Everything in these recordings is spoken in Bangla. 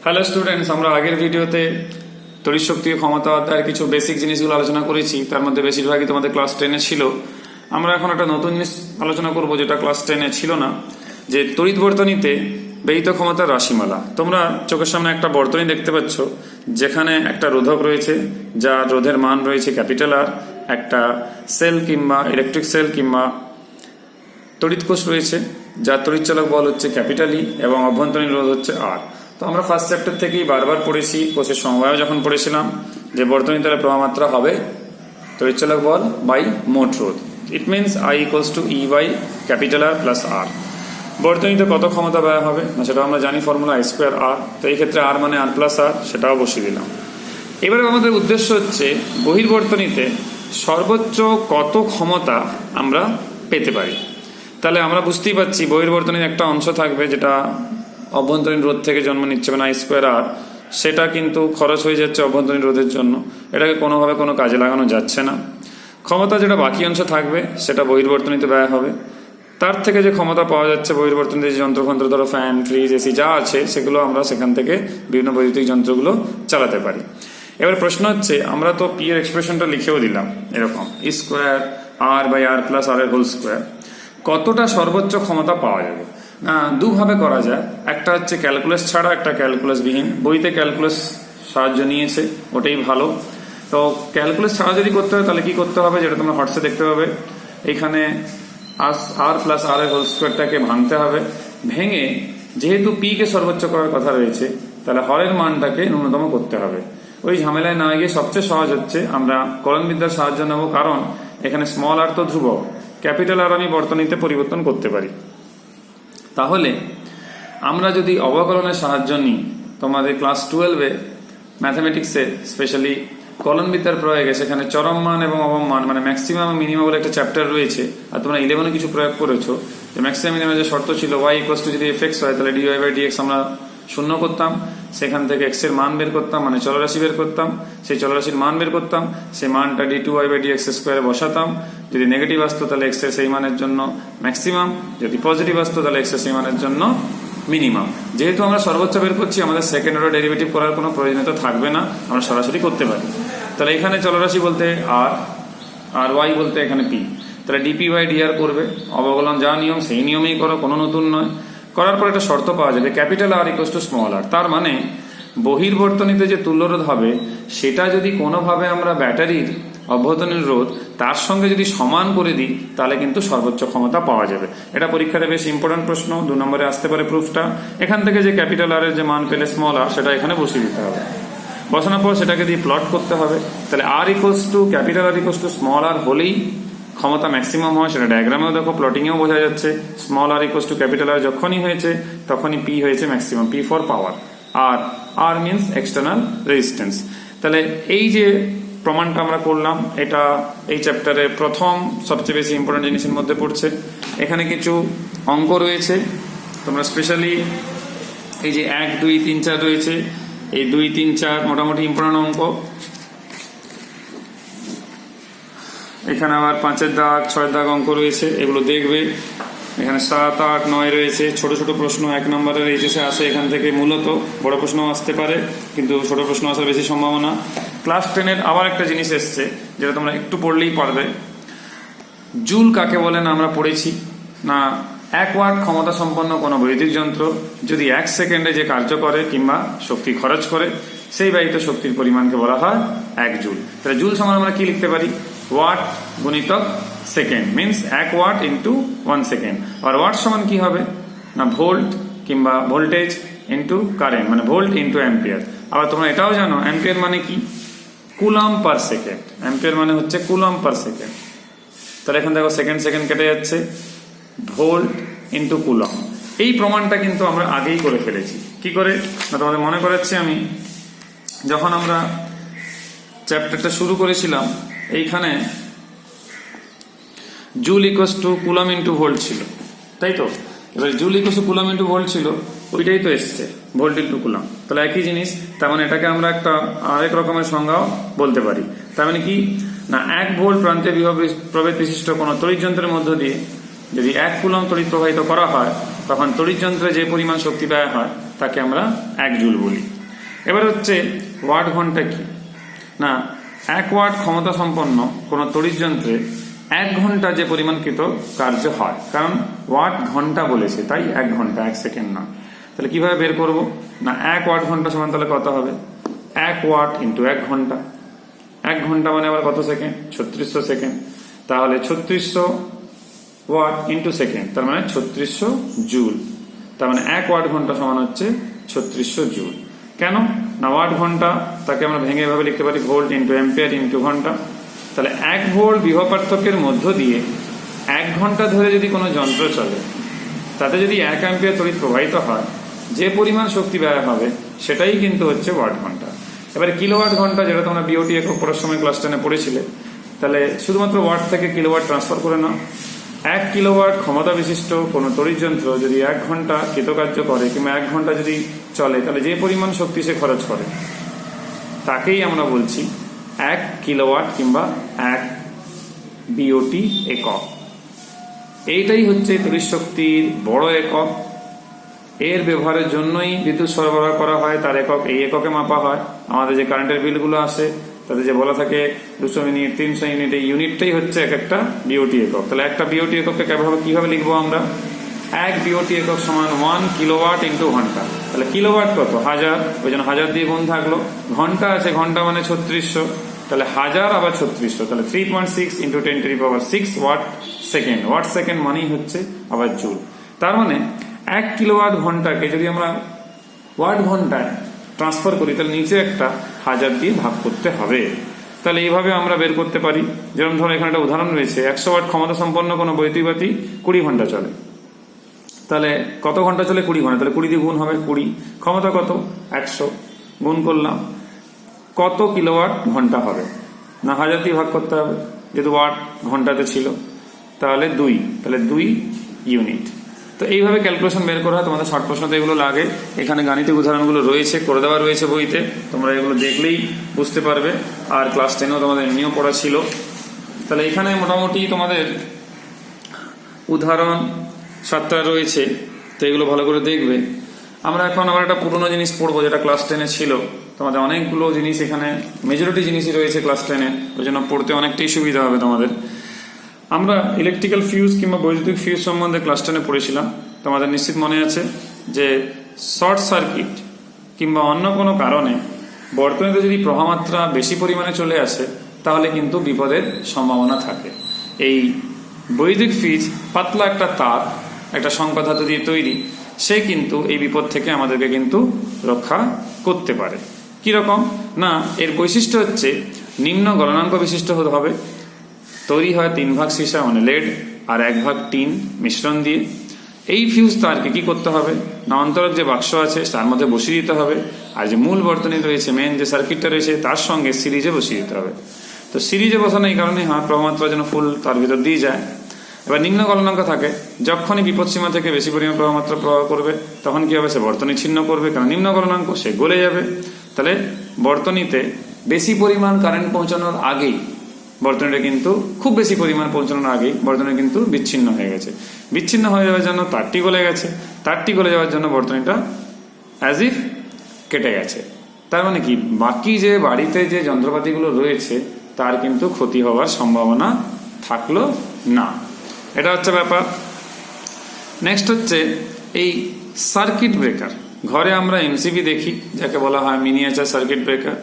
হ্যালো স্টুডেন্টস, আমরা আগের ভিডিওতে তড়িৎ শক্তি ও ক্ষমতা অধ্যায়ের কিছু বেসিক জিনিসগুলো আলোচনা করেছি। তার মধ্যে বেশিরভাগই তোমাদের ক্লাস 10-এ ছিল। আমরা এখন একটা নতুন জিনিস আলোচনা করব যেটা ক্লাস 10-এ ছিল না, যে তড়িৎ বর্তনীতে ব্যয়িত ক্ষমতার রাশিমালা। তোমরা চোখের সামনে একটা বর্তনী দেখতে পাচ্ছ, যেখানে একটা রোধক রয়েছে যার রোধের মান রয়েছে ক্যাপিটাল আর, একটা সেল কিংবা ইলেকট্রিক সেল কিংবা তড়িৎ কোষ রয়েছে যার তড়িৎচালক বল হচ্ছে ক্যাপিটাল ই এবং অভ্যন্তরীণ রোধ হচ্ছে আর। তো আমরা ফার্স্ট চ্যাপ্টার থেকেই বারবার পড়েছি, কোষের সমবায় যখন পড়েছিলাম, যে বর্তনী তাহলে প্রবাহ মাত্রা হবে তড়িৎচালক বল বাই মোট রোধ। It means I equals to E by capital R plus R. বর্তনীতে কত ক্ষমতা ব্যয় হবে না সেটা আমরা জানি, ফর্মুলা আই স্কোয়ার আর। তো এই ক্ষেত্রে আর মানে আর প্লাস আর, সেটাও বসিয়ে দিলাম। এবারে আমাদের উদ্দেশ্য হচ্ছে বহির্বর্তনীতে সর্বোচ্চ কত ক্ষমতা আমরা পেতে পারি। তাহলে আমরা বুঝতেই পারছি বহির্বর্তনীর একটা অংশ থাকবে যেটা অভ্যন্তরীণ রোধ থেকে জন্ম নিচ্ছে, মানে আই স্কোয়ার আর। সেটা কিন্তু খরচ হয়ে যাচ্ছে অভ্যন্তরীণ রোধের জন্য, এটাকে কোনোভাবে কোনো কাজে লাগানো যাচ্ছে না। ক্ষমতা যেটা বাকি অংশ থাকবে সেটা বহির্বর্তনীতে ব্যয় হবে। তার থেকে যে ক্ষমতা পাওয়া যাচ্ছে বহির্বর্তনীতে, যে যন্ত্রযন্ত্র, ধরো ফ্যান, ফ্রিজ, এসি যা আছে, সেগুলো আমরা সেখান থেকে বিভিন্ন বৈদ্যুতিক যন্ত্রগুলো চালাতে পারি। এবার প্রশ্ন হচ্ছে, আমরা তো পি এর এক্সপ্রেশনটা লিখেও দিলাম এরকম, E square R by R plus R এর হোল স্কোয়ার। কতটা সর্বোচ্চ ক্ষমতা পাওয়া যাবে? না, দুভাবে করা যায়। একটা হচ্ছে ক্যালকুলাস ছাড়া, একটা ক্যালকুলাস বিহীন। বইতে ক্যালকুলাস সাহায্য নিয়েছে, ওটাই ভালো। তো ক্যালকুলাস ছাড়া যদি করতে হয় তাহলে কি করতে হবে, যেটা তোমরা হটসে দেখতে পাবে, এখানে আর প্লাস আর এর হোল স্কোয়ারটাকে ভাঙতে হবে। ভেঙে যেহেতু পি কে সর্বোচ্চ করার কথা রয়েছে, তাহলে হরের মানটাকে ন্যূনতম করতে হবে। ওই ঝামেলায় না গিয়ে সবচেয়ে সহজ হচ্ছে আমরা কলনবিদ্যার সাহায্য নেব, কারণ এখানে স্মল আর তো ধ্রুবক, ক্যাপিটাল আর আমি বর্তনীতে পরিবর্তন করতে পারি। তাহলে আমরা যদি অবকলনের সাহায্য নিই, তোমাদের ক্লাস 12-এ ম্যাথামেটিক্সে স্পেশালি কলনবিদ্যার প্রয়োগে সেখানে চরম মান এবং অবম মান, মানে ম্যাক্সিমাম মিনিমাম বলে একটা চ্যাপ্টার রয়েছে। আর তোমরা 11-এ কিছু প্রয়োগ করেছো, যে ম্যাক্সিমাম মিনিমাম যে শর্ত ছিল ওয়াই ইকুয়ালস টু যদি এফ এক্স হয় তাহলে ডিওয়াই বাই ডিএক্স আমরা শূন্য করতাম, সেখান থেকে এক্স এর মান বের করতাম, মানে চলরাশি বের করতাম, সেই চলরাশির মান বের করতাম, সেই মানটা d two y by d x স্কোয়ারে বসাতাম। যদি নেগেটিভ আসতো তাহলে এক্স এর সেই মানের জন্য ম্যাক্সিমাম, যদি পজিটিভ আসতো তাহলে এক্স এর সেই মানের জন্য মিনিমাম। যেহেতু আমরা সর্বোচ্চ বের করছি, আমাদের সেকেন্ড অর্ডার ডেরিভেটিভ করার কোনো প্রয়োজনীয়তা থাকবে না, আমরা সরাসরি করতে পারি। তাহলে এখানে চলরাশি বলতে আর, আর ওয়াই বলতে এখানে পি, তাহলে ডিপি বাই ডিআর করবে। অবকলন যা নিয়ম সেই নিয়মেই করো, কোনো নতুন নয়। করার পর একটা শর্ত পাওয়া যাবে, capital R equals to small R. তার মানে বহির্বর্তনীতে যে তুল্যরোধ হবে সেটা যদি কোনোভাবে আমরা ব্যাটারির অভ্যন্তরীণ রোধ তার সঙ্গে যদি সমান করে দিই, তাহলে কিন্তু সর্বোচ্চ ক্ষমতা পাওয়া যাবে। এটা পরীক্ষাতে বেশ ইম্পর্টেন্ট প্রশ্ন, 2 নম্বরে আসতে পারে প্রুফটা। এখান থেকে যে ক্যাপিটাল আর এর যে মান পেলে স্মল আর, সেটা এখানে বসিয়ে দিতে হবে। বসানোর পর সেটাকে দিয়ে প্লট করতে হবে। তাহলে R equals to capital R equals to small R হলেই ক্ষমতা ম্যাক্সিমাম হয়। সেটা ডায়াগ্রামেও দেখো, প্লটিংয়েও বোঝা যাচ্ছে। Small r equals to capital R যখনই হয়েছে তখনই পি হয়েছে ম্যাক্সিমাম, পি ফর পাওয়ার। আর আর মিনস এক্সটার্নাল রেজিস্ট্যান্স। তাহলে এই যে প্রমাণটা আমরা করলাম, এটা এই চ্যাপ্টারে প্রথম সবচেয়ে বেশি ইম্পর্টেন্ট জিনিসের মধ্যে পড়ছে। এখানে কিছু অঙ্ক রয়েছে, তোমরা স্পেশালি এই যে 1, 2, 3, 4 রয়েছে, এই 2, 3, 4 মোটামুটি ইম্পর্টেন্ট অঙ্ক। এখানে আবার 5-এর দাগ, 6-এর দাগ অঙ্ক রয়েছে, এগুলো দেখবে। এখানে 7, 8, 9 রয়েছে। ছোট ছোট প্রশ্ন 1 নম্বরের এইচএসে আসে এখান থেকে, মূলত বড় প্রশ্ন আসতে পারে কিন্তু ছোট প্রশ্ন আসার বেশি সম্ভাবনা। ক্লাস 10-এর আবার একটা জিনিস এসছে যেটা তোমরা একটু পড়লেই পারবে। জুল কাকে বলে না আমরা পড়েছি না, 1 ওয়াট ক্ষমতা সম্পন্ন কোনো বৈদ্যুতিক যন্ত্র যদি 1 সেকেন্ডে যে কার্য করে কিংবা শক্তি খরচ করে, সেই ব্যয়িত শক্তির পরিমাণকে বলা হয় 1 জুল। তাহলে জুল সমান আমরা কি লিখতে পারি, ওয়াট গুণিতক second, means 1 watt into 1 second. আর ওয়াট সমান কি হবে না, ভোল্ট কিংবা ভোল্টেজ ইন্টু কারেন্ট, মানে ভোল্ট ইন্টু অ্যাম্পিয়ার। আবার তোমরা এটাও জানো অ্যাম্পিয়ার মানে কি, কুলম পার সেকেন্ড। অ্যাম্পিয়ার মানে হচ্ছে কুলম পার সেকেন্ড। তাহলে এখন দেখো সেকেন্ড সেকেন্ড কেটে যাচ্ছে, ভোল্ট ইন্টু কুলম। এই প্রমাণটা কিন্তু আমরা আগেই করে ফেলেছি। কি করে না, তোমাদের মনে করাচ্ছি আমি, যখন আমরা চ্যাপ্টারটা শুরু করেছিলাম এইখানে joule equals to coulomb into volt ছিল, তাই তো? এবার joule equals to coulomb into volt ছিল, ওইটাই তো এসছে ভোল্ট ইন্টু কুলম। তাহলে একই জিনিস। তার মানে এটাকে আমরা একটা আরেক রকমের সংজ্ঞাও বলতে পারি। তার মানে কি না, 1 ভোল্ট প্রান্তে বিভব প্রভেদ বিশিষ্ট কোনো তড়িৎ যন্ত্রের মধ্য দিয়ে যদি 1 কুলম তড়িৎ প্রবাহিত করা হয়, তখন তড়িৎ যন্ত্রে যে পরিমাণ শক্তি ব্যয় হয় তাকে আমরা 1 জুল বলি। এবার হচ্ছে ওয়াট ঘন্টা কি না, 1 ওয়াট ক্ষমতা সম্পন্ন কোনো তড়িৎ যন্ত্রে 1 ঘন্টা যে পরিমাণকৃত কার্য হয়, কারণ ওয়াট ঘন্টা বলেছে তাই 1 ঘন্টা 1 সেকেন্ড না। তাহলে কিভাবে বের করব না, 1 ওয়াট ঘন্টা সমান তাহলে কত হবে, 1 ওয়াট ইন্টু 1 ঘন্টা। 1 ঘন্টা মানে আবার কত সেকেন্ড, 3600 সেকেন্ড। তাহলে 3600 ওয়াট ইন্টু সেকেন্ড, তার মানে 3600 জুল। তার মানে 1 ওয়াট ঘন্টা সমান হচ্ছে 3600 জুল। কেন না, ওয়াট ঘন্টা তাকে আমরা ভেঙে এভাবে লিখতে পারি ভোল্ট ইন্টু অ্যাম্পিয়ার ইন্টু ঘন্টা। তাহলে 1 ভোল্ট বিভব পার্থক্যের মধ্য দিয়ে 1 ঘন্টা ধরে যদি কোনো যন্ত্র চলে, তাতে যদি 1 অ্যাম্পিয়ার তড়িৎ প্রবাহিত হয়, যে পরিমাণ শক্তি ব্যয় হবে সেটাই কিন্তু হচ্ছে ওয়াট ঘন্টা। এবারে কিলোওয়াট ঘন্টা, যেটা তোমরা বিওটি একক পড়ার সময় ক্লাস 10-এ পড়েছিলে, তাহলে শুধুমাত্র ওয়াট থেকে কিলোওয়াট ট্রান্সফার করে নাও। 1 কিলোওয়াট ক্ষমতা বিশিষ্ট কোনো তড়িৎ যন্ত্র যদি 1 ঘন্টা কৃতকার্য করে কিংবা 1 ঘন্টা যদি চলে, তাহলে যে পরিমাণ শক্তি সে খরচ করে তাকেই আমরা বলছি 1 কিলোওয়াট কিংবা 1 বিওটি একক। এইটাই হচ্ছে তড়িৎ শক্তির বড় একক। এর ব্যবহারের জন্যই বিদ্যুৎ সরবরাহ করা হয়, তার একক এই এককে মাপা হয়। আমাদের যে কারেন্টের বিলগুলো আসে তাতে যে বলা থাকে 200 ইউনিট 300 ইউনিট, এই ইউনিটটাই হচ্ছে এক একটা বিওটি একক। তাহলে একটা বিওটি এককে কিভাবে লিখবো আমরা, 1 বিওটি একক সমান 1 কিলোওয়াট ইন্টু ঘন্টা। তাহলে কিলোওয়াট কত, 1000, ওই জন্য 1000 দিয়ে গুণ থাকলো। ঘন্টা আছে, ঘন্টা মানে 3600, তাহলে 1000 আবার 3600, তাহলে 3.6 into 10⁶ watt second. Watt second মানেই হচ্ছে আবার জুল। তার মানে 1 কিলোওয়াট ঘন্টাকে যদি আমরা ওয়াট ঘন্টায় ট্রান্সফার করি, তাহলে নিচে একটা 1000 দিয়ে ভাগ করতে হবে। তাহলে এইভাবে আমরা বের করতে পারি। যেরকম ধরো এখানে একটা উদাহরণ রয়েছে, 100 ওয়াট ক্ষমতা সম্পন্ন কোনো বৈদ্যুতিক বাতি 20 ঘন্টা চলে। তাহলে কত ঘন্টা চলে, 20 ঘন্টা। তাহলে 20 দিয়ে গুণ হবে 20, ক্ষমতা কত 100, গুণ করলাম, কত কিলোওয়াট ঘন্টা হবে না 1000 দিয়ে ভাগ করতে হবে, যেহেতু ওয়াট ঘন্টাতে ছিল। তাহলে 2, তাহলে 2 ইউনিট। তো এইভাবে ক্যালকুলেশন বের করা হয়। তোমাদের শর্ট প্রশ্নতে এগুলো লাগে, এখানে গাণিতিক উদাহরণগুলো রয়েছে, করে দেওয়া রয়েছে বইতে, তোমরা এগুলো দেখলেই বুঝতে পারবে। আর ক্লাস 10-এও তোমাদের এমনিও পড়া ছিল। তাহলে এখানে মোটামুটি তোমাদের উদাহরণ 7টা রয়েছে, তো এগুলো ভালো করে দেখবে। আমরা এখন আবার একটা পুরোনো জিনিস পড়বো, যেটা ক্লাস 10-এ ছিল। তোমাদের অনেকগুলো জিনিস এখানে, মেজরিটি জিনিসই রয়েছে ক্লাস 10-এ, ওই জন্য পড়তে অনেকটাই সুবিধা হবে তোমাদের। আমরা ইলেকট্রিক্যাল ফিউজ কিংবা বৈদ্যুতিক ফিউজ সম্বন্ধে ক্লাস 10-এ পড়েছিলাম। তোমাদের নিশ্চিত মনে আছে যে শর্ট সার্কিট কিংবা অন্য কোনো কারণে বর্তনীতে যদি প্রবাহমাত্রা বেশি পরিমাণে চলে আসে, তাহলে কিন্তু বিপদের সম্ভাবনা থাকে। এই বৈদ্যুতিক ফিউজ পাতলা একটা তার, একটা সংকর ধাতু দিয়ে তৈরি, সে কিন্তু এই বিপদ থেকে আমাদেরকে কিন্তু রক্ষা করতে পারে। কিরকম না, এর বৈশিষ্ট্য হচ্ছে নিম্ন গলনাঙ্ক বিশিষ্ট হতে হবে। তৈরি হয় 3 ভাগ সীসা মানে লেড আর 1 ভাগ টিন মিশ্রণ দিয়ে। এই ফিউজ তারকে কি করতে হবে না, অন্তরক যে বাক্স আছে তার মধ্যে বসিয়ে দিতে হবে, আর যে মূল বর্তনী রয়েছে, মেন যে সার্কিটটা রয়েছে, তার সঙ্গে সিরিজে বসিয়ে দিতে হবে। তো সিরিজে বসানো এই কারণে হয় প্রবাহমাত্রা যেন ফুল তার ভিতর দিয়ে যায়। এবার নিম্ন গলনাঙ্ক থাকে, যখনই বিপদসীমা থেকে বেশি পরিমাণ প্রবাহমাত্রা প্রবাহ করবে, তখন কি হবে, সে বর্তনী ছিন্ন করবে, কারণ নিম্ন গলনাঙ্ক, সে গলে যাবে। তাহলে বর্তনীতে বেশি পরিমাণ কারেন্ট পৌঁছানোর আগেই বর্তনীটা কিন্তু, খুব বেশি পরিমাণ পৌঁছানোর আগেই বর্তনী কিন্তু বিচ্ছিন্ন হয়ে গেছে। বিচ্ছিন্ন হয়ে যাওয়ার জন্য তারটি গলে গেছে, তারটি গলে যাওয়ার জন্য বর্তনীটা অ্যাজ ইফ কেটে গেছে। তার মানে কি, বাকি যে বাড়িতে যে যন্ত্রপাতিগুলো রয়েছে তার কিন্তু ক্ষতি হওয়ার সম্ভাবনা থাকলো না। এটা হচ্ছে ব্যাপার। নেক্সট হচ্ছে এই সার্কিট ব্রেকার। ঘরে আমরা এমসিবি দেখি, যাকে বলা হয় মিনিয়েচার সার্কিট ব্রেকার,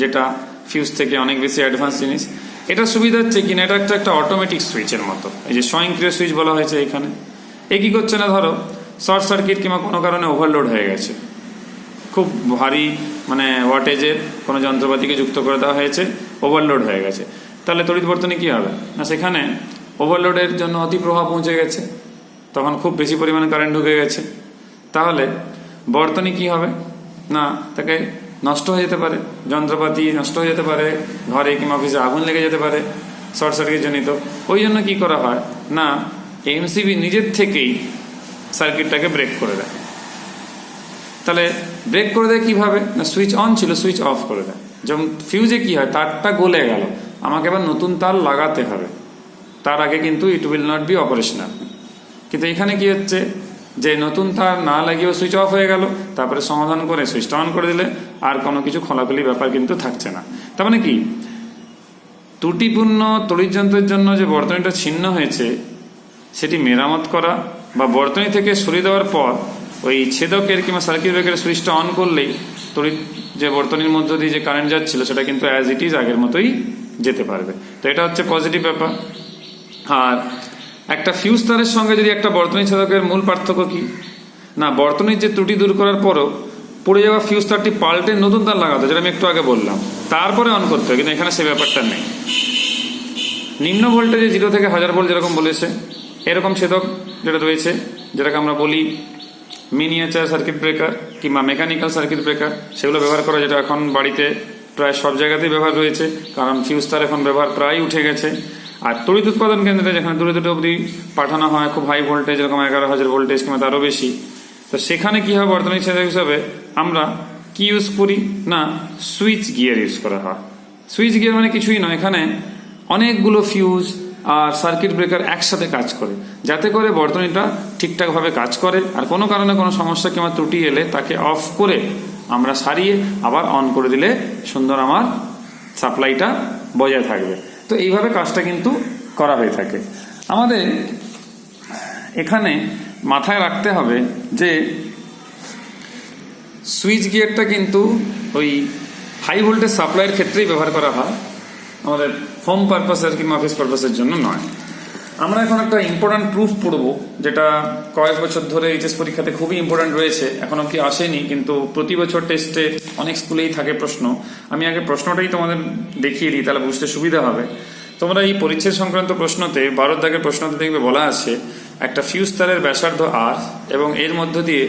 যেটা ফিউজ থেকে অনেক বেশি অ্যাডভান্স জিনিস। এটা সুবিধা হচ্ছে কিনা, এটা একটা অটোমেটিক সুইচের মতো, এই যে স্বয়ংক্রিয় সুইচ বলা হয়েছে এখানে। এ কি করছে না, ধরো শর্ট সার্কিট কিংবা কোনো কারণে ওভারলোড হয়ে গেছে, খুব ভারী মানে ওয়াটেজের কোনো যন্ত্রপাতিকে যুক্ত করে দেওয়া হয়েছে, ওভারলোড হয়ে গেছে। তাহলে তড়িৎ বর্তনী কি হবে না, সেখানে ওভারলোডের জন্য অতি প্রবাহ পৌঁছে গেছে, তখন খুব বেশি পরিমাণে কারেন্ট ঢুকে গেছে। তাহলে বর্তনী কি হবে না, তাকে নষ্ট হয়ে যেতে পারে, যন্ত্রপাতি নষ্ট হয়ে যেতে পারে, ঘরে কিংবা অফিসে আগুন লেগে যেতে পারে শর্ট সার্কিট জনিত। ওই জন্য কি করা হয় না, এমসিবি নিজের থেকেই সার্কিটটাকে ব্রেক করে দেয়। তাহলে ব্রেক করে দেয় কিভাবে না, সুইচ অন ছিল সুইচ অফ করে দেয়। যেমন ফিউজে কি হয়, তারটা গলে গেল, আমাকে এবার নতুন তার লাগাতে হবে, তার আগে কিন্তু it will not be operational. কিন্তু এখানে কি হচ্ছে যে নতুন তার না লাগিয়েও সুইচ অফ হয়ে গেল, তারপরে সমাধান করে সুইচটা অন করে দিলে আর কোনো কিছু খোলাখুলি ব্যাপার কিন্তু থাকছে না। তার মানে কি, ত্রুটিপূর্ণ তড়িৎ যন্ত্রের জন্য যে বর্তনীটা ছিন্ন হয়েছে সেটি মেরামত করা বা বর্তনী থেকে সরিয়ে দেওয়ার পর ওই ছেদকের কিংবা সার্কিট ব্রেকারের সুইচটা অন করলেই তড়িৎ যে বর্তনীর মধ্য দিয়ে যে কারেন্ট যাচ্ছিল সেটা কিন্তু অ্যাজ ইট ইজ আগের মতোই যেতে পারবে। তো এটা হচ্ছে পজিটিভ ব্যাপার। আর একটা ফিউজ তারের সঙ্গে যদি একটা বর্তনী ছেদকের মূল পার্থক্য কি না, বর্তনীর যে ত্রুটি দূর করার পরও পড়ে যাওয়া ফিউজ তারটি পাল্টে নতুন তার লাগাতে, যেটা আমি একটু আগে বললাম, তারপরে অন করতে হয়, কিন্তু এখানে সে ব্যাপারটা নেই। নিম্ন ভোল্টেজে 0 থেকে 1000 ভোল্ট যেরকম বলেছে, এরকম ছেদক যেটা রয়েছে, যেটাকে আমরা বলি মিনিয়েচার সার্কিট ব্রেকার কিংবা মেকানিক্যাল সার্কিট ব্রেকার, সেগুলো ব্যবহার করা, যেটা এখন বাড়িতে প্রায় সব জায়গাতেই ব্যবহার রয়েছে, কারণ ফিউজ তার এখন ব্যবহার প্রায় উঠে গেছে। আর তড়িৎ উৎপাদন কেন্দ্রে যেখানে দূরে দূরে অবধি পাঠানো হয় খুব হাই ভোল্টেজ, যেরকম 11,000 ভোল্টেজ কিংবা তারও বেশি, তো সেখানে কি হয়, বর্তনী ছেদক হিসাবে আমরা কি ইউজ করি না, সুইচ গিয়ার ইউজ করা হয়। সুইচ গিয়ার মানে কিছুই নয়, এখানে অনেকগুলো ফিউজ আর সার্কিট ব্রেকার একসাথে কাজ করে, যাতে করে বর্তনীটা ঠিকঠাকভাবে কাজ করে আর কোনো কারণে কোনো সমস্যা কিংবা ত্রুটি এলে তাকে অফ করে আমরা সারিয়ে আবার অন করে দিলে সুন্দর আমার সাপ্লাইটা বজায় থাকবে। তো এইভাবে কাজটা কিন্তু করা হয়ে থাকে। আমাদের এখানে মাথায় রাখতে হবে যে সুইচ গিয়ারটা কিন্তু ওই হাই ভোল্টেজ সাপ্লাইয়ের ক্ষেত্রেই ব্যবহার করা হয়, আমাদের হোম পারপাসের কিংবা অফিস পারপাসের জন্য নয়। আমরা এখন একটা ইম্পর্টেন্ট প্রুফ পড়ব, যেটা কয়েক বছর ধরে এইচএস পরীক্ষাতে খুবই ইম্পর্টেন্ট রয়েছে, এখন অব্দি আসেনি কিন্তু প্রতি বছর টেস্টে অনেক স্কুলেই থাকে প্রশ্ন। আমি আগে প্রশ্নটাই তোমাদের দেখিয়ে দিই, তাহলে বুঝতে সুবিধা হবে। তোমরা এই পরিচ্ছেদ সংক্রান্ত প্রশ্নতে 12 দাগের প্রশ্নতে দেখবে বলা আছে একটা ফিউজ তারের ব্যাসার্ধ আর এবং এর মধ্য দিয়ে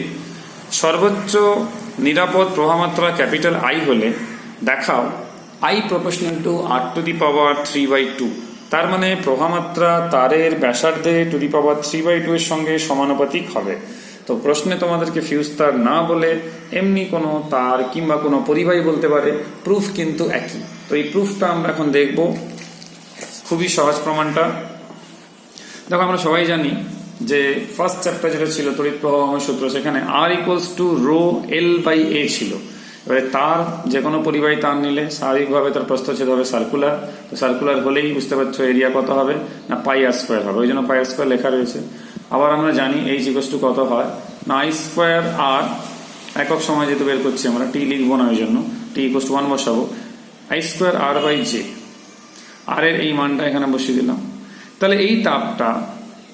সর্বোচ্চ নিরাপদ প্রবাহমাত্রা ক্যাপিটাল আই হলে দেখাও I proportional to R to the power 3/2। তার মানে প্রবাহমাত্রা তারের ব্যাসার্ধে টু দি পাওয়ার 3/2 এর সঙ্গে সমানুপাতিক হবে। তো প্রশ্নে তোমাদেরকে ফিউজ তার না বলে এমনি কোনো তার কিংবা কোনো পরিবাহী বলতে পারে, প্রুফ কিন্তু একই। তো এই প্রুফটা আমরা এখন দেখব, খুবই সহজ প্রমাণটা। দেখো, আমরা সবাই জানি যে ফার্স্ট চ্যাপ্টার যেটা ছিল তড়িৎ প্রবাহ সূত্র, সেখানে R equals to rho L/A ছিল। এবারে তার যে কোনো পরিবাহী তার নিলে স্বাভাবিকভাবে তার প্রস্থচ্ছেদ হবে সার্কুলার, তো সার্কুলার হলেই বুঝতে পারছো এরিয়া কত হবে না πr² হবে, ওই জন্য πr² লেখা রয়েছে। আবার আমরা জানি H ইকুয়ালস টু কত হয় না I²R, একক সময় যেহেতু বের করছি আমরা, টি লিখবো না ওই জন্য, টি ইকুয়ালস টু 1 বসাবো, I²R/J, আর এর এই মানটা এখানে বসিয়ে দিলাম। তাহলে এই তাপটা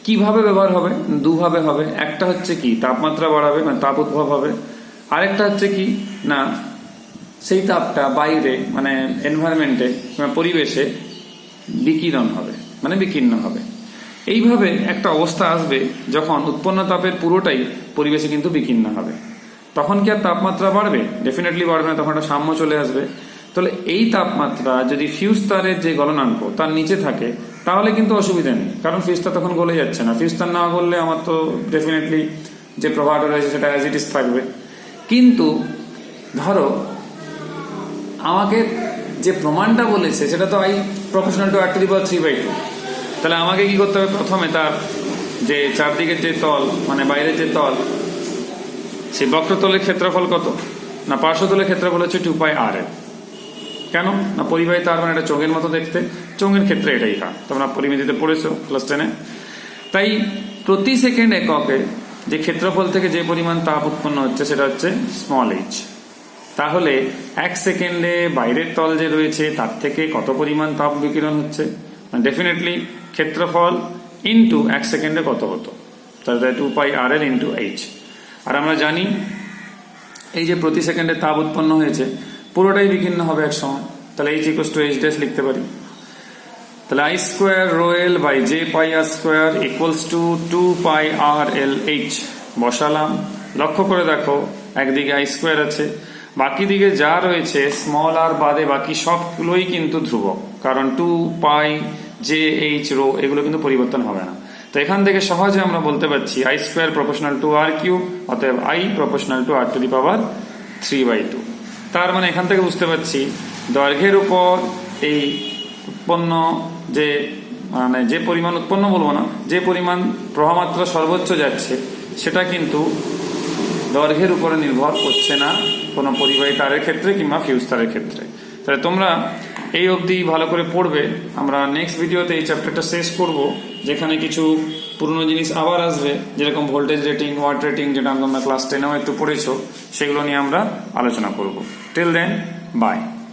কিভাবে ব্যবহার হবে, দুভাবে হবে। একটা হচ্ছে কি তাপমাত্রা বাড়াবে, মানে তাপ উদ্ভব হবে। আরেকটা হচ্ছে কি না সেই তাপটা বাইরে মানে এনভায়রনমেন্টে পরিবেশে বিকিরণ হবে, মানে বিকীর্ণ হবে। এইভাবে একটা অবস্থা আসবে যখন উৎপন্ন তাপের পুরোটাই পরিবেশে কিন্তু বিকীর্ণ হবে। তখন কি আর তাপমাত্রা বাড়বে? ডেফিনেটলি বাড়বে না, তখন একটা সাম্য চলে আসবে। তাহলে এই তাপমাত্রা যদি ফিউজ তারের যে গলনাঙ্ক তার নিচে থাকে তাহলে কিন্তু অসুবিধা নেই, কারণ ফিউজ তার তখন গলে যাচ্ছে না। ফিউজ তার না গললে আমার তো ডেফিনেটলি যে প্রবাহটা রয়েছে সেটা অ্যাজ ইট ইজ থাকবে। কিন্তু ধরো আমাকে যে প্রমাণটা বলেছে সেটা তো I proportional to R to the power 3/2, তাহলে আমাকে কি করতে হবে, প্রথমে তার যে চারদিকের যে তল মানে বাইরের যে তল, সেই বক্রতলের ক্ষেত্রফল কত না পার্শ্বতলের ক্ষেত্রফল হচ্ছে 2πr। কেন না পরিবাহী তার মানে এটা চোঙের মতো দেখতে, চোঙের ক্ষেত্রে এটাই হয়, তোমরা পরিমিতিতে পড়েছো ক্লাস 10-এ। তাই প্রতি সেকেন্ড এককে যে ক্ষেত্রফল থেকে যে পরিমাণ তাপ উৎপন্ন হচ্ছে সেটা হচ্ছে স্মল h। তাহলে 1 সেকেন্ডে বাইরের তল যে রয়েছে তার থেকে কত পরিমাণ তাপ বিকিরণ হচ্ছে, ডেফিনেটলি ক্ষেত্রফল ইন্টু 1 সেকেন্ডে কত হতো, তাহলে 2πrl ইন্টু h। আর আমরা জানি এই যে প্রতি সেকেন্ডে তাপ উৎপন্ন হয়েছে পুরোটাই বিকীর্ণ হবে এক সময়, তাহলে h ইকুয়ালস টু h' লিখতে পারি। তাহলে I²ρl/J πr² equals to 2πrlh বসালাম। লক্ষ্য করে দেখো একদিকে I² আছে, বাকি দিকে যা রয়েছে স্মল আর বাদে বাকি সবগুলোই কিন্তু ধ্রুবক, কারণ 2π/J/h ρ এগুলো কিন্তু পরিবর্তন হবে না। তো এখান থেকে সহজে আমরা বলতে পারছি I² proportional to R3, অতএব I proportional to R to the power 3/2। তার মানে এখান থেকে বুঝতে পারছি দৈর্ঘ্যের উপর এই উৎপন্ন যে মানে যে পরিমাণ উৎপন্ন বলবো না, যে পরিমাণ প্রবাহমাত্রা সর্বোচ্চ যাচ্ছে সেটা কিন্তু দৈর্ঘ্যের উপরে নির্ভর করছে না কোনো পরিবাহী তারের ক্ষেত্রে কিংবা ফিউজ তারের ক্ষেত্রে। তাহলে তোমরা এই অবধি ভালো করে পড়বে। আমরা নেক্সট ভিডিওতে এই চ্যাপ্টারটা শেষ করব, যেখানে কিছু পুরনো জিনিস আবার আসবে, যেরকম ভোল্টেজ রেটিং, ওয়াট রেটিং, যেটা তোমরা ক্লাস 10-এও একটু পড়েছো, সেগুলো নিয়ে আমরা আলোচনা করব। Till then, by.